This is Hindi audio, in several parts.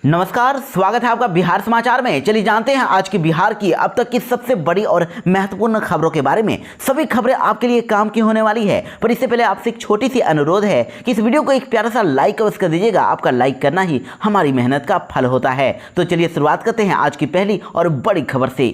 नमस्कार, स्वागत है आपका बिहार समाचार में। चलिए जानते हैं आज की बिहार की अब तक की सबसे बड़ी और महत्वपूर्ण खबरों के बारे में। सभी खबरें आपके लिए काम की होने वाली है, पर इससे पहले आपसे एक छोटी सी अनुरोध है कि इस वीडियो को एक प्यारा सा लाइक अवश्य कर दीजिएगा। आपका लाइक करना ही हमारी मेहनत का फल होता है। तो चलिए शुरुआत करते हैं आज की पहली और बड़ी खबर से।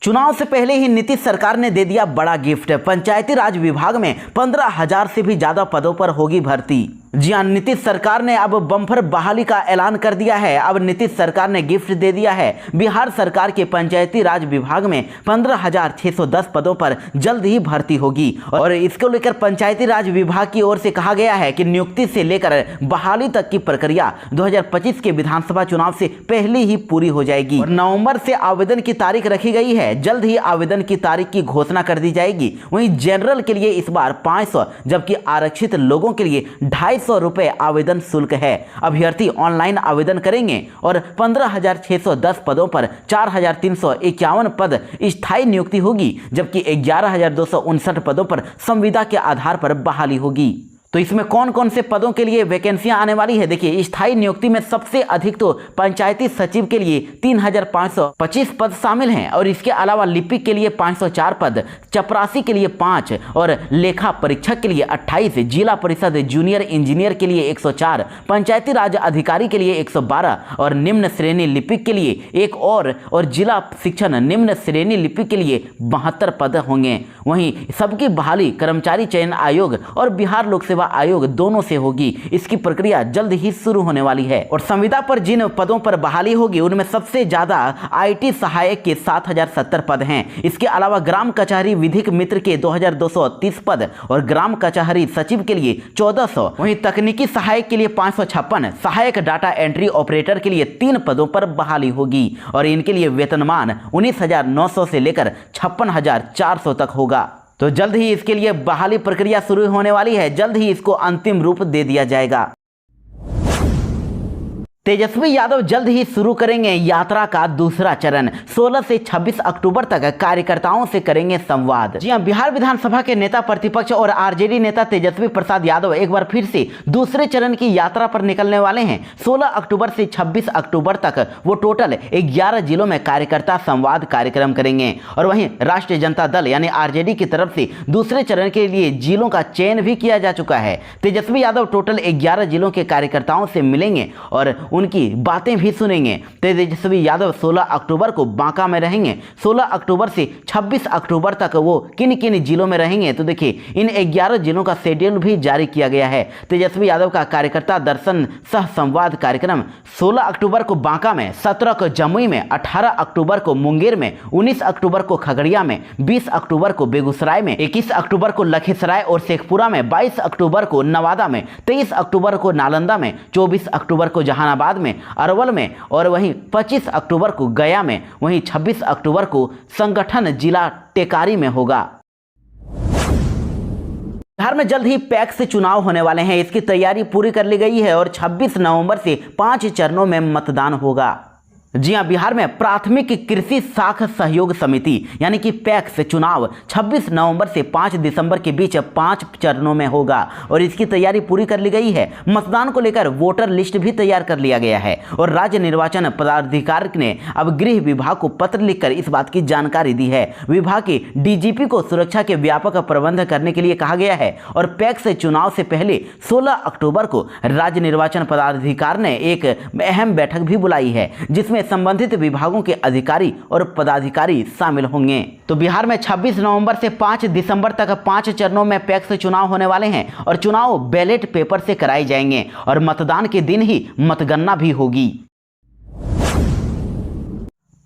चुनाव से पहले ही नीतीश सरकार ने दे दिया बड़ा गिफ्ट। पंचायती राज विभाग में 15,000 से भी ज्यादा पदों पर होगी भर्ती। जी हाँ, नीतीश सरकार ने अब बम्पर बहाली का ऐलान कर दिया है। अब नीतीश सरकार ने गिफ्ट दे दिया है। बिहार सरकार के पंचायती राज विभाग में 15,610 पदों पर जल्द ही भर्ती होगी और इसको लेकर पंचायती राज विभाग की ओर से कहा गया है कि नियुक्ति से लेकर बहाली तक की प्रक्रिया 2025 के विधानसभा चुनाव से पहले ही पूरी हो जाएगी और नवंबर से आवेदन की तारीख रखी गई है। जल्द ही आवेदन की तारीख की घोषणा कर दी जाएगी। वहीं जनरल के लिए इस बार 500 जबकि आरक्षित लोगों के लिए 250 रुपए आवेदन शुल्क है। अभ्यर्थी ऑनलाइन आवेदन करेंगे और 15,610 पदों पर 4,351 पद स्थायी नियुक्ति होगी, जबकि 11,259 पदों पर संविदा के आधार पर बहाली होगी। तो इसमें कौन कौन से पदों के लिए वैकेंसियां आने वाली है? देखिए, स्थायी नियुक्ति में सबसे अधिक तो पंचायती सचिव के लिए 3,525 पद शामिल हैं और इसके अलावा लिपिक के लिए 504 पद, चपरासी के लिए 5 और लेखा परीक्षक के लिए 28, जिला परिषद जूनियर इंजीनियर के लिए 104, पंचायती राज अधिकारी के लिए 112 और निम्न श्रेणी लिपिक के लिए एक और जिला शिक्षण निम्न श्रेणी लिपिक के लिए 72 पद होंगे। वहीं सबकी बहाली कर्मचारी चयन आयोग और बिहार लोक सेवा आयोग दोनों से होगी। इसकी प्रक्रिया जल्द ही शुरू होने वाली है और संविदा पर जिन पदों पर बहाली होगी उनमें सबसे ज्यादा आईटी सहायक के 7,070 पद हैं। इसके अलावा ग्राम कचहरी विधिक मित्र के 2,230 पद और ग्राम कचहरी सचिव के लिए 1,400, वहीं तकनीकी सहायक के लिए 556, सहायक डाटा एंट्री ऑपरेटर के लिए 3 पदों पर बहाली होगी और इनके लिए वेतनमान 19,900 से लेकर 56,400 तक होगा। तो जल्द ही इसके लिए बहाली प्रक्रिया शुरू होने वाली है। जल्द ही इसको अंतिम रूप दे दिया जाएगा। तेजस्वी यादव जल्द ही शुरू करेंगे यात्रा का दूसरा चरण। 16 से 26 अक्टूबर तक कार्यकर्ताओं से करेंगे संवाद। जी हां, बिहार विधानसभा के नेता प्रतिपक्ष और आरजेडी नेता तेजस्वी प्रसाद यादव एक बार फिर से दूसरे चरण की यात्रा पर निकलने वाले हैं। 16 अक्टूबर से 26 अक्टूबर तक वो टोटल 11 जिलों में कार्यकर्ता संवाद कार्यक्रम करेंगे और वहीं राष्ट्रीय जनता दल यानी आरजेडी की तरफ से दूसरे चरण के लिए जिलों का चयन भी किया जा चुका है। तेजस्वी यादव टोटल 11 जिलों के कार्यकर्ताओं से मिलेंगे और उनकी बातें भी सुनेंगे। तेजस्वी यादव 16 अक्टूबर को बांका में रहेंगे। 16 अक्टूबर से 26 अक्टूबर तक वो किन किन जिलों में रहेंगे, तो देखिए इन 11 जिलों का शेड्यूल भी जारी किया गया है। तेजस्वी यादव का कार्यकर्ता दर्शन सह संवाद कार्यक्रम 16 अक्टूबर को बांका में, 17 को जमुई में, 18 अक्टूबर को मुंगेर में, 19 अक्टूबर को खगड़िया में, 20 अक्टूबर को बेगूसराय में, 21 अक्टूबर को लखीसराय और शेखपुरा में, 22 अक्टूबर को नवादा में, 23 अक्टूबर को नालंदा में, 24 अक्टूबर को जहानाबाद में, अरवल में और वहीं 25 अक्टूबर को गया में, वहीं 26 अक्टूबर को संगठन जिला टेकारी में होगा। बिहार में जल्द ही पैक्स से चुनाव होने वाले हैं। इसकी तैयारी पूरी कर ली गई है और 26 नवंबर से 5 चरणों में मतदान होगा। जी हां, बिहार में प्राथमिक कृषि शाख सहयोग समिति यानी कि पैक्स चुनाव 26 नवंबर से 5 दिसंबर के बीच 5 चरणों में होगा और इसकी तैयारी पूरी कर ली गई है। मतदान को लेकर वोटर लिस्ट भी तैयार कर लिया गया है और राज्य निर्वाचन पदाधिकारी ने अब गृह विभाग को पत्र लिखकर इस बात की जानकारी दी है। विभाग के डीजीपी को सुरक्षा के व्यापक प्रबंध करने के लिए कहा गया है और पैक्स चुनाव से पहले 16 अक्टूबर को राज्य निर्वाचन पदाधिकारी ने एक अहम बैठक भी बुलाई है, जिसमें संबंधित विभागों के अधिकारी और पदाधिकारी शामिल होंगे। तो बिहार में 26 नवंबर से 5 दिसंबर तक 5 चरणों में पैक्स चुनाव होने वाले हैं और चुनाव बैलेट पेपर से कराए जाएंगे और मतदान के दिन ही मतगणना भी होगी।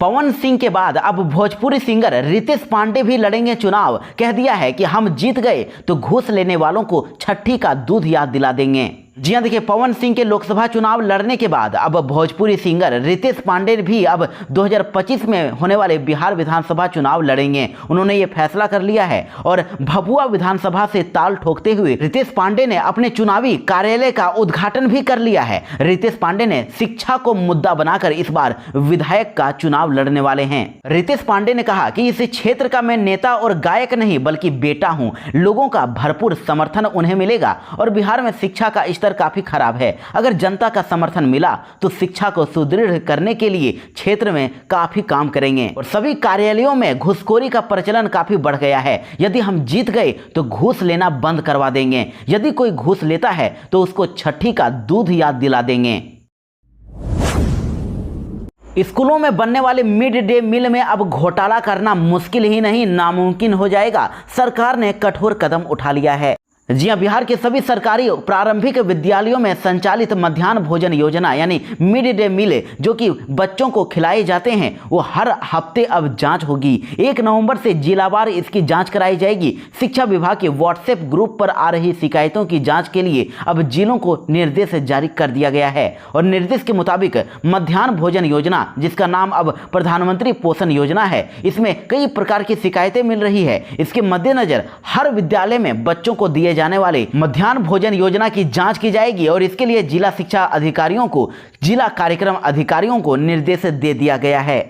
पवन सिंह के बाद अब भोजपुरी सिंगर रितेश पांडे भी लड़ेंगे चुनाव। कह दिया है कि हम जीत गए तो घूस लेने वालों को छठी का दूध याद दिला देंगे। जी हां, देखिए पवन सिंह के लोकसभा चुनाव लड़ने के बाद अब भोजपुरी सिंगर रितेश पांडे भी अब 2025 में होने वाले बिहार विधानसभा चुनाव लड़ेंगे। उन्होंने ये फैसला कर लिया है और भभुआ विधानसभा से ताल ठोकते हुए रितेश पांडे ने अपने चुनावी कार्यालय का उद्घाटन भी कर लिया है। रितेश पांडे ने शिक्षा को मुद्दा बनाकर इस बार विधायक का चुनाव लड़ने वाले हैं। रितेश पांडे ने कहा कि इस क्षेत्र का मैं नेता और गायक नहीं बल्कि बेटा हूं। लोगों का भरपूर समर्थन उन्हें मिलेगा और बिहार में शिक्षा का स्तर स्तर काफी खराब है। अगर जनता का समर्थन मिला तो शिक्षा को सुदृढ़ करने के लिए क्षेत्र में काफी काम करेंगे। और सभी कार्यालयों में घूसखोरी का प्रचलन काफी बढ़ गया है। यदि हम जीत गए तो घूस लेना बंद करवा देंगे। यदि कोई घूस लेता है तो उसको छठी का दूध याद दिला देंगे। स्कूलों में बनने वाले मिड डे मील में अब घोटाला करना मुश्किल ही नहीं नामुमकिन हो जाएगा। सरकार ने कठोर कदम उठा लिया है। जी हां, बिहार के सभी सरकारी प्रारंभिक विद्यालयों में संचालित मध्याह्न भोजन योजना यानी मिड डे मील जो कि बच्चों को खिलाए जाते हैं वो हर हफ्ते अब जांच होगी। 1 नवंबर से जिलावार इसकी जांच कराई जाएगी। शिक्षा विभाग के व्हाट्सएप ग्रुप पर आ रही शिकायतों की जांच के लिए अब जिलों को निर्देश जारी कर दिया गया है। और निर्देश के मुताबिक मध्याह्न भोजन योजना, जिसका नाम अब प्रधानमंत्री पोषण योजना है, इसमें कई प्रकार की शिकायतें मिल रही है। इसके मद्देनजर हर विद्यालय में बच्चों को दिए जाने वाले मध्याह्न भोजन योजना की जांच की जाएगी और इसके लिए जिला शिक्षा अधिकारियों को, जिला कार्यक्रम अधिकारियों को निर्देश दे दिया गया है।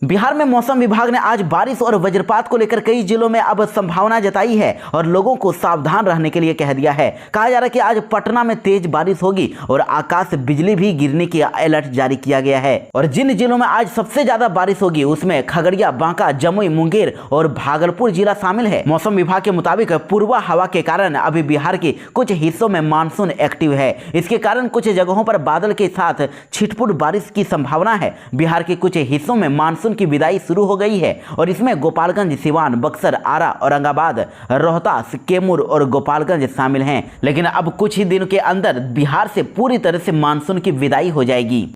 बिहार में मौसम विभाग ने आज बारिश और वज्रपात को लेकर कई जिलों में अब संभावना जताई है और लोगों को सावधान रहने के लिए कह दिया है। कहा जा रहा है कि आज पटना में तेज बारिश होगी और आकाश से बिजली भी गिरने की अलर्ट जारी किया गया है। और जिन जिलों में आज सबसे ज्यादा बारिश होगी उसमें खगड़िया, बांका, जमुई, मुंगेर और भागलपुर जिला शामिल है। मौसम विभाग के मुताबिक पूर्वा हवा के कारण अभी बिहार के कुछ हिस्सों में मानसून एक्टिव है। इसके कारण कुछ जगहों पर बादल के साथ छिटपुट बारिश की संभावना है। बिहार के कुछ हिस्सों में मानसून की विदाई शुरू हो गई है और इसमें गोपालगंज, सिवान, बक्सर, आरा, औरंगाबाद, रोहतास, कैमूर और गोपालगंज शामिल हैं। लेकिन अब कुछ ही दिनों के अंदर बिहार से पूरी तरह से मानसून की विदाई हो जाएगी।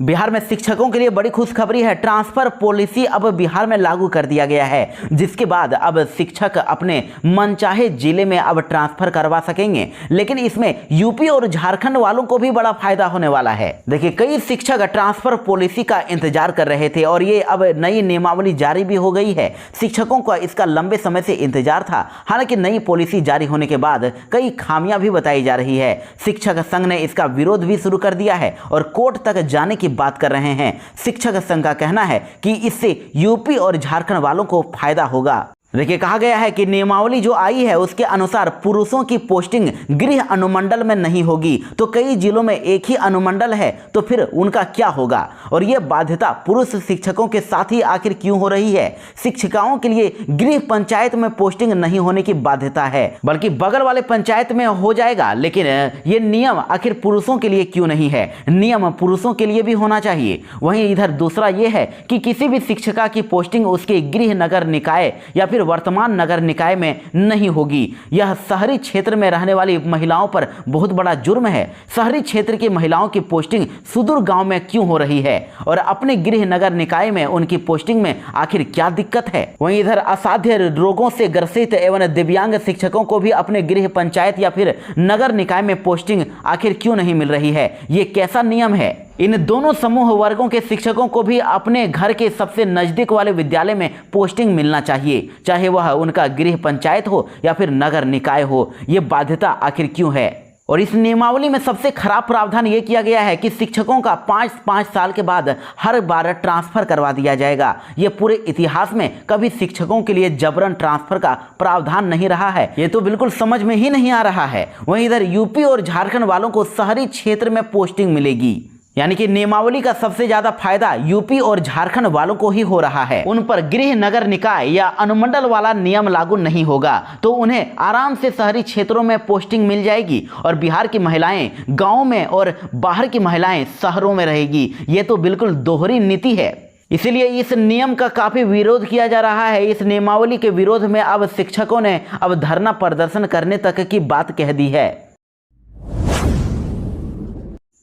बिहार में शिक्षकों के लिए बड़ी खुशखबरी है। ट्रांसफर पॉलिसी अब बिहार में लागू कर दिया गया है, जिसके बाद अब शिक्षक अपने मनचाहे जिले में अब ट्रांसफर करवा सकेंगे। लेकिन इसमें यूपी और झारखंड वालों को भी बड़ा फायदा होने वाला है। देखिए, कई शिक्षक ट्रांसफर पॉलिसी का इंतजार कर रहे थे और ये अब नई नियमावली जारी भी हो गई है। शिक्षकों को इसका लंबे समय से इंतजार था। हालांकि नई पॉलिसी जारी होने के बाद कई खामियां भी बताई जा रही है। शिक्षक संघ ने इसका विरोध भी शुरू कर दिया है और कोर्ट तक जाने की बात कर रहे हैं। शिक्षक संघ का कहना है कि इससे यूपी और झारखंड वालों को फायदा होगा। देखिए, कहा गया है कि नियमावली जो आई है उसके अनुसार पुरुषों की पोस्टिंग गृह अनुमंडल में नहीं होगी। तो कई जिलों में एक ही अनुमंडल है तो फिर उनका क्या होगा? और यह बाध्यता पुरुष शिक्षकों के साथ ही आखिर क्यों हो रही है? शिक्षिकाओं के लिए गृह पंचायत में पोस्टिंग नहीं होने की बाध्यता है, बल्कि बगल वाले पंचायत में हो जाएगा। लेकिन ये नियम आखिर पुरुषों के लिए क्यों नहीं है? नियम पुरुषों के लिए भी होना चाहिए। वहीं इधर दूसरा यह है कि किसी भी शिक्षिका की पोस्टिंग उसके गृह नगर निकाय या फिर वर्तमान नगर निकाय में नहीं होगी। यह शहरी क्षेत्र में रहने वाली महिलाओं पर बहुत बड़ा जुर्म है। शहरी क्षेत्र की महिलाओं की पोस्टिंग सुदूर गांव में क्यों हो रही है और अपने गृह नगर निकाय में उनकी पोस्टिंग में आखिर क्या दिक्कत है? वहीं इधर असाध्य रोगों से ग्रसित एवं दिव्यांग शिक्षकों को भी अपने गृह पंचायत या फिर नगर निकाय में पोस्टिंग आखिर क्यों नहीं मिल रही है? ये कैसा नियम है? इन दोनों समूह वर्गों के शिक्षकों को भी अपने घर के सबसे नजदीक वाले विद्यालय में पोस्टिंग मिलना चाहिए, चाहे वह उनका गृह पंचायत हो या फिर नगर निकाय हो। ये बाध्यता आखिर क्यों है? और इस नियमावली में सबसे खराब प्रावधान ये किया गया है कि शिक्षकों का 5 साल के बाद हर बार ट्रांसफर करवा दिया जाएगा। ये पूरे इतिहास में कभी शिक्षकों के लिए जबरन ट्रांसफर का प्रावधान नहीं रहा है। ये तो बिल्कुल समझ में ही नहीं आ रहा है। वहीं इधर यूपी और झारखंड वालों को शहरी क्षेत्र में पोस्टिंग मिलेगी, यानी कि नियमावली का सबसे ज्यादा फायदा यूपी और झारखंड वालों को ही हो रहा है। उन पर गृह नगर निकाय या अनुमंडल वाला नियम लागू नहीं होगा, तो उन्हें आराम से शहरी क्षेत्रों में पोस्टिंग मिल जाएगी और बिहार की महिलाएं गांव में और बाहर की महिलाएं शहरों में रहेगी। ये तो बिल्कुल दोहरी नीति है। इसीलिए इस नियम का काफी विरोध किया जा रहा है। इस नियमावली के विरोध में अब शिक्षकों ने अब धरना प्रदर्शन करने तक की बात कह दी है।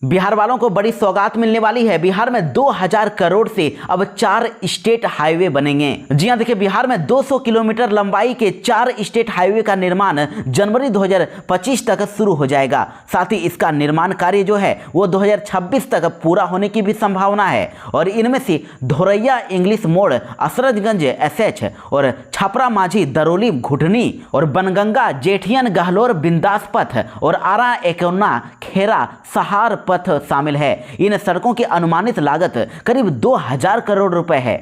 बिहार वालों को बड़ी सौगात मिलने वाली है। बिहार में 2000 करोड़ से अब 4 स्टेट हाईवे बनेंगे। जी हां, देखिए, बिहार में 200 किलोमीटर लंबाई के 4 स्टेट हाईवे का निर्माण जनवरी 2025 तक शुरू हो जाएगा। साथ ही इसका निर्माण कार्य जो है वो 2026 तक पूरा होने की भी संभावना है। और इनमें से धोरैया इंग्लिश मोड़, असरजगंज SH और छपरा माझी, दरोली, घुटनी और बनगंगा, जेठियन, गहलोर, बिंदास पथ और आरा, एकौना, खेरा, सहार पथ शामिल है। इन सड़कों की अनुमानित लागत करीब 2000 करोड़ रुपए है।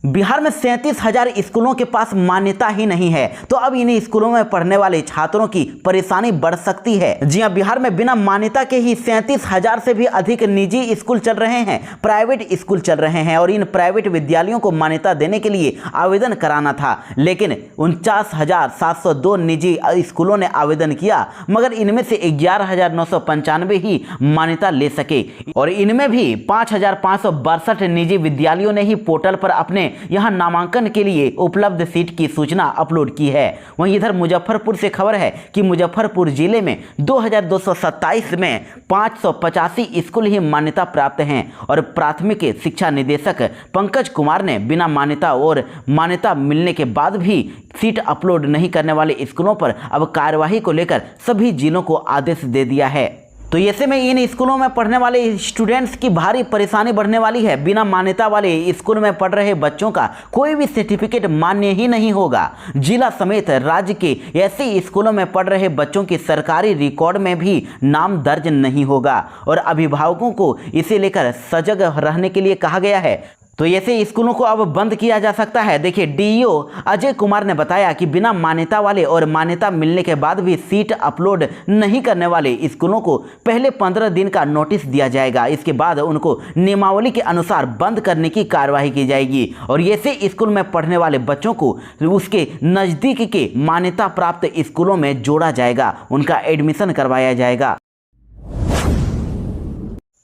बिहार में 37,000 स्कूलों के पास मान्यता ही नहीं है, तो अब इन स्कूलों में पढ़ने वाले छात्रों की परेशानी बढ़ सकती है। जी हां, बिहार में बिना मान्यता के ही 37,000 से भी अधिक निजी स्कूल चल रहे हैं, प्राइवेट स्कूल चल रहे हैं और इन प्राइवेट विद्यालयों को मान्यता देने के लिए आवेदन कराना था, लेकिन 49,702 निजी स्कूलों ने आवेदन किया, मगर इनमें से 11,995 ही मान्यता ले सके और इनमें भी 5,562 निजी विद्यालयों ने ही पोर्टल पर अपने यहां नामांकन के लिए उपलब्ध सीट की सूचना अपलोड की है। वहीं इधर मुजफ्फरपुर से खबर है कि मुजफ्फरपुर जिले में 2227 में 585 स्कूल ही मान्यता प्राप्त हैं और प्राथमिक शिक्षा निदेशक पंकज कुमार ने बिना मान्यता और मान्यता मिलने के बाद भी सीट अपलोड नहीं करने वाले स्कूलों पर अब कार्यवाही को लेकर सभी जिलों को आदेश दे दिया है। तो ऐसे में इन स्कूलों में पढ़ने वाले स्टूडेंट्स की भारी परेशानी बढ़ने वाली है। बिना मान्यता वाले स्कूल में पढ़ रहे बच्चों का कोई भी सर्टिफिकेट मान्य ही नहीं होगा। जिला समेत राज्य के ऐसे स्कूलों में पढ़ रहे बच्चों की सरकारी रिकॉर्ड में भी नाम दर्ज नहीं होगा और अभिभावकों को इसे लेकर सजग रहने के लिए कहा गया है। तो ऐसे स्कूलों को अब बंद किया जा सकता है। देखिए, डीईओ अजय कुमार ने बताया कि बिना मान्यता वाले और मान्यता मिलने के बाद भी सीट अपलोड नहीं करने वाले स्कूलों को पहले 15 दिन का नोटिस दिया जाएगा। इसके बाद उनको नियमावली के अनुसार बंद करने की कार्रवाई की जाएगी और ऐसे स्कूल में पढ़ने वाले बच्चों को उसके नज़दीक के मान्यता प्राप्त स्कूलों में जोड़ा जाएगा, उनका एडमिशन करवाया जाएगा।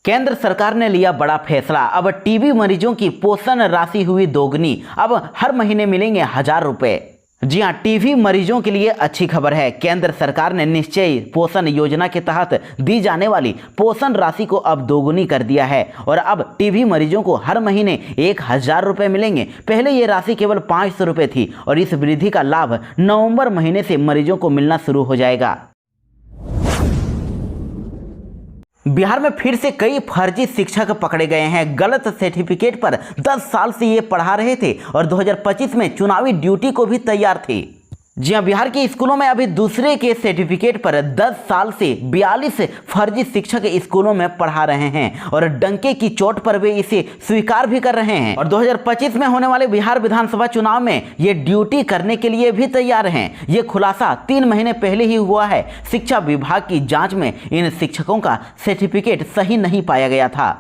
केंद्र सरकार ने लिया बड़ा फैसला, अब टीबी मरीजों की पोषण राशि हुई दोगुनी, अब हर महीने मिलेंगे 1,000 रुपए। जी हां, टीबी मरीजों के लिए अच्छी खबर है। केंद्र सरकार ने निश्चय पोषण योजना के तहत दी जाने वाली पोषण राशि को अब दोगुनी कर दिया है और अब टीबी मरीजों को हर महीने 1,000 रुपए मिलेंगे। पहले ये राशि केवल 500 रुपए थी और इस वृद्धि का लाभ नवंबर महीने से मरीजों को मिलना शुरू हो जाएगा। बिहार में फिर से कई फर्जी शिक्षक पकड़े गए हैं। गलत सर्टिफिकेट पर 10 साल से ये पढ़ा रहे थे और 2025 में चुनावी ड्यूटी को भी तैयार थे। जी हां, बिहार के स्कूलों में अभी दूसरे के सर्टिफिकेट पर 10 साल से 42 फर्जी शिक्षक स्कूलों में पढ़ा रहे हैं और डंके की चोट पर वे इसे स्वीकार भी कर रहे हैं और 2025 में होने वाले बिहार विधानसभा चुनाव में ये ड्यूटी करने के लिए भी तैयार हैं। ये खुलासा 3 महीने पहले ही हुआ है। शिक्षा विभाग की जांच में इन शिक्षकों का सर्टिफिकेट सही नहीं पाया गया था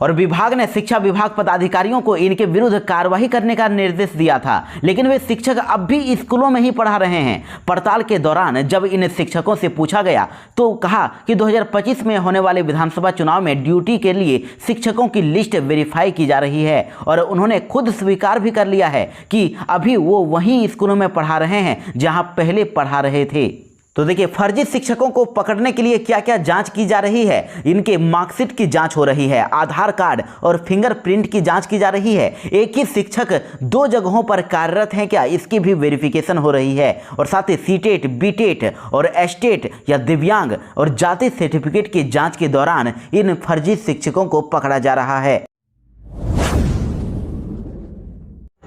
और विभाग ने शिक्षा विभाग पदाधिकारियों को इनके विरुद्ध कार्रवाई करने का निर्देश दिया था, लेकिन वे शिक्षक अब भी स्कूलों में ही पढ़ा रहे हैं। पड़ताल के दौरान जब इन शिक्षकों से पूछा गया तो कहा कि 2025 में होने वाले विधानसभा चुनाव में ड्यूटी के लिए शिक्षकों की लिस्ट वेरीफाई की जा रही है और उन्होंने खुद स्वीकार भी कर लिया है कि अभी वो वहीं स्कूलों में पढ़ा रहे हैं जहाँ पहले पढ़ा रहे थे। तो देखिए, फर्जी शिक्षकों को पकड़ने के लिए क्या क्या जांच की जा रही है। इनके मार्कशीट की जांच हो रही है, आधार कार्ड और फिंगरप्रिंट की जांच की जा रही है। एक ही शिक्षक 2 जगहों पर कार्यरत हैं क्या, इसकी भी वेरिफिकेशन हो रही है और साथ ही सीटेट, बीटेट और एस्टेट या दिव्यांग और जाति सर्टिफिकेट की जांच के दौरान इन फर्जी शिक्षकों को पकड़ा जा रहा है।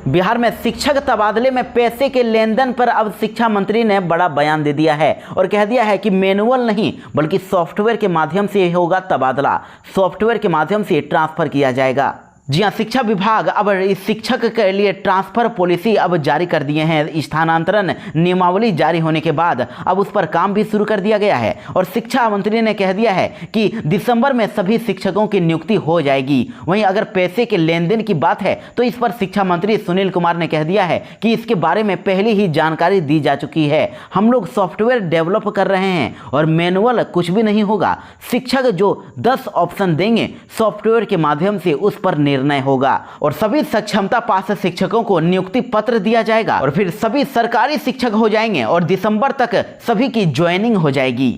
बिहार में शिक्षक तबादले में पैसे के लेन देन पर अब शिक्षा मंत्री ने बड़ा बयान दे दिया है और कह दिया है कि मैनुअल नहीं बल्कि सॉफ्टवेयर के माध्यम से होगा तबादला, सॉफ्टवेयर के माध्यम से ट्रांसफर किया जाएगा। जी हां, शिक्षा विभाग अब इस शिक्षक के लिए ट्रांसफर पॉलिसी अब जारी कर दिए हैं। स्थानांतरण नियमावली जारी होने के बाद अब उस पर काम भी शुरू कर दिया गया है और शिक्षा मंत्री ने कह दिया है कि दिसंबर में सभी शिक्षकों की नियुक्ति हो जाएगी। वहीं अगर पैसे के लेन देन की बात है तो इस पर शिक्षा मंत्री सुनील कुमार ने कह दिया है कि इसके बारे में पहले ही जानकारी दी जा चुकी है। हम लोग सॉफ्टवेयर डेवलप कर रहे हैं और मैनुअल कुछ भी नहीं होगा। शिक्षक जो 10 ऑप्शन देंगे सॉफ्टवेयर के माध्यम से उस पर निर्णय होगा और सभी सक्षमता पास शिक्षकों को नियुक्ति पत्र दिया जाएगा और फिर सभी सरकारी शिक्षक हो जाएंगे और दिसंबर तक सभी की ज्वाइनिंग हो जाएगी।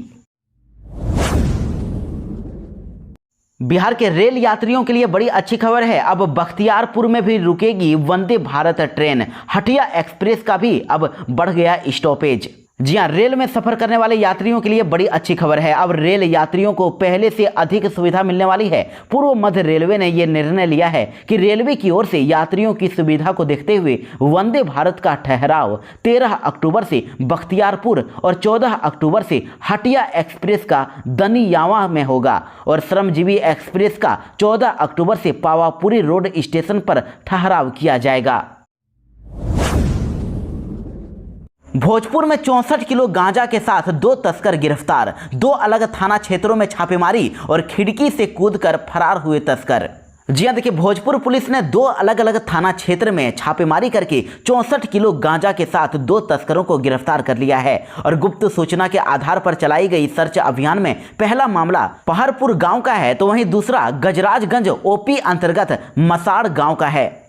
बिहार के रेल यात्रियों के लिए बड़ी अच्छी खबर है। अब बख्तियारपुर में भी रुकेगी वंदे भारत ट्रेन। हटिया एक्सप्रेस का भी अब बढ़ गया स्टॉपेज। जी हां, रेल में सफर करने वाले यात्रियों के लिए बड़ी अच्छी खबर है। अब रेल यात्रियों को पहले से अधिक सुविधा मिलने वाली है। पूर्व मध्य रेलवे ने यह निर्णय लिया है कि रेलवे की ओर से यात्रियों की सुविधा को देखते हुए वंदे भारत का ठहराव 13 अक्टूबर से बख्तियारपुर और 14 अक्टूबर से हटिया एक्सप्रेस का दनियावा में होगा और श्रमजीवी एक्सप्रेस का 14 अक्टूबर से पावापुरी रोड स्टेशन पर ठहराव किया जाएगा। भोजपुर में 64 किलो गांजा के साथ 2 तस्कर गिरफ्तार। 2 अलग थाना क्षेत्रों में छापेमारी और खिड़की से कूदकर फरार हुए तस्कर। जी हां, देखिए भोजपुर पुलिस ने 2 अलग अलग थाना क्षेत्र में छापेमारी करके 64 किलो गांजा के साथ 2 तस्करों को गिरफ्तार कर लिया है। और गुप्त सूचना के आधार पर चलाई गई सर्च अभियान में पहला मामला पहाड़पुर गांव का है, तो वहीं दूसरा गजराजगंज ओपी अंतर्गत मसाड़ गांव का है।